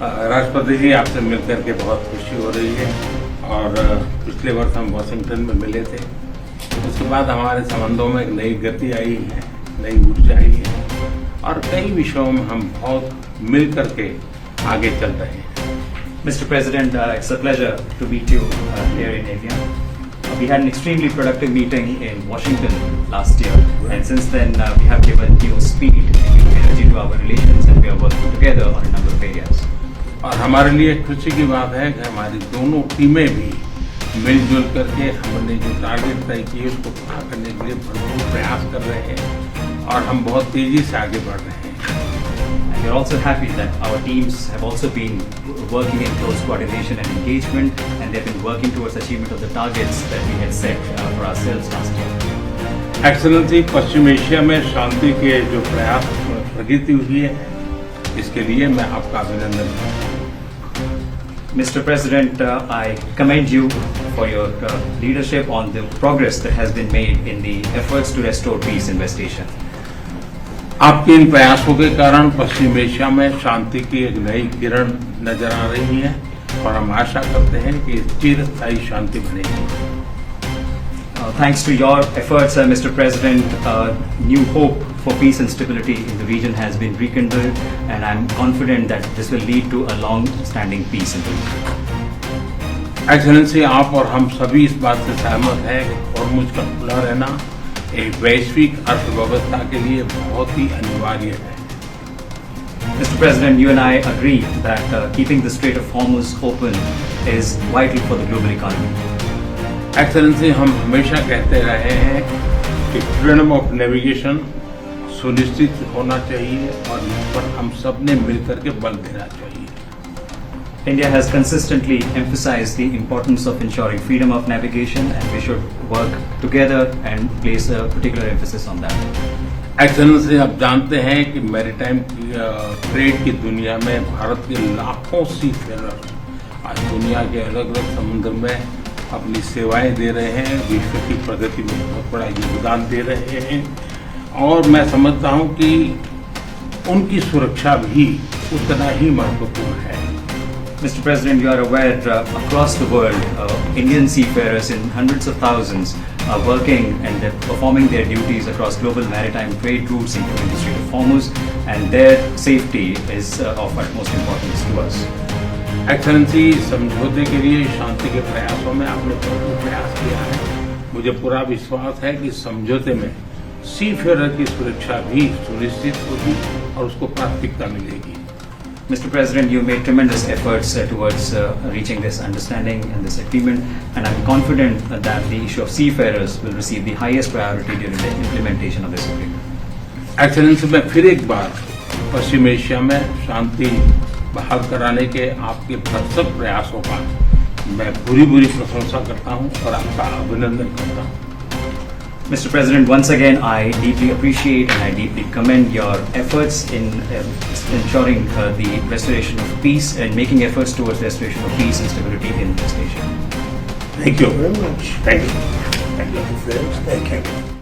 राष्ट्रपति जी, आपसे मिलकर के बहुत खुशी हो रही है और पिछले वर्ष हम वाशिंगटन में मिले थे। उसके बाद हमारे संबंधों में एक नई गति आई है, नई ऊर्जा आई है और कई विषयों में हम बहुत मिल करके आगे चल रहे हैं। Mr. President, it's a pleasure to meet you here in Avian. We had an extremely productive meeting in Washington last year, and since then we have given new speed and new energy to our relations, and we are working together on a number of areas. और हमारे लिए खुशी की बात है कि हमारी दोनों टीमें भी मिलजुल करके हमने जो टारगेट तय किए उसको पूरा करने के लिए भरपूर प्रयास कर रहे हैं और हम बहुत तेजी से आगे बढ़ रहे हैं। We are also happy that our teams have also been working in close coordination and engagement, and they have been working towards achievement of the targets that we had set for ourselves last year. Excellency, Paschim Asia में शांति के जो प्रयास प्रगति हुई है, इसके लिए मैं आपका अभिनंदन करता हूँ। Mr. President, I commend you for your leadership on the progress that has been made in the efforts to restore peace in West Asia. आपके इन प्रयासों के कारण पश्चिम एशिया में शांति की एक नई किरण नजर आ रही है और हम आशा करते हैं कि चिरस्थायी शांति बनेगी। Thanks to your efforts, Mr. President, new hope for peace and stability in the region has been rekindled, and I'm confident that this will lead to a long-standing peace in the region. Excellency, आप और हम सभी इस बात से सहमत हैं कि हॉर्मुज़ का खुला रहना एक वैश्विक अर्थव्यवस्था के लिए बहुत ही अनिवार्य है। Mr. President, you and I agree that keeping the Strait of Hormuz open is vital for the global economy. Excellency, हम हमेशा कहते रहे हैं कि फ्रीडम ऑफ नेविगेशन सुनिश्चित होना चाहिए और इस पर हम सब ने मिलकर के बल देना चाहिए। India has consistently emphasized the importance of ensuring freedom of navigation, and we should work together and place a particular emphasis on that. Excellency, आप जानते हैं कि मैरीटाइम ट्रेड की दुनिया में भारत के लाखों सी फेरर आज दुनिया के अलग अलग समुद्र में अपनी सेवाएं दे रहे हैं, विश्व की प्रगति में बहुत बड़ा योगदान दे रहे हैं और मैं समझता हूं कि उनकी सुरक्षा भी उतना ही महत्वपूर्ण है। Mr. President, you are aware across the world, Indian seafarers in hundreds of thousands are working and they're performing their duties across global maritime trade routes, including the Strait of Hormuz, and their safety is of utmost importance to us. Excellency, समझौते के लिए शांति के प्रयासों में आपने भरपूर प्रयास किया है। मुझे पूरा विश्वास है कि समझौते में सीफेरर की सुरक्षा भी सुनिश्चित होगी और उसको प्राथमिकता मिलेगी। Mr. President, you made tremendous efforts towards reaching this understanding and this agreement, and I'm confident that the issue of seafarers will receive the highest priority during the implementation of this agreement. Excellency, मैं फिर एक बार पश्चिम Asia में शांति बहाल कराने के आपके भरसक प्रयासों का मैं पूरी प्रशंसा करता हूं और आपका अभिनंदन करता हूं। Mr. President, once again, I deeply appreciate and I deeply commend your efforts in ensuring the restoration of peace and making efforts towards restoration of peace and stability in West Asia. Thank you very much. Thank you. Thank you.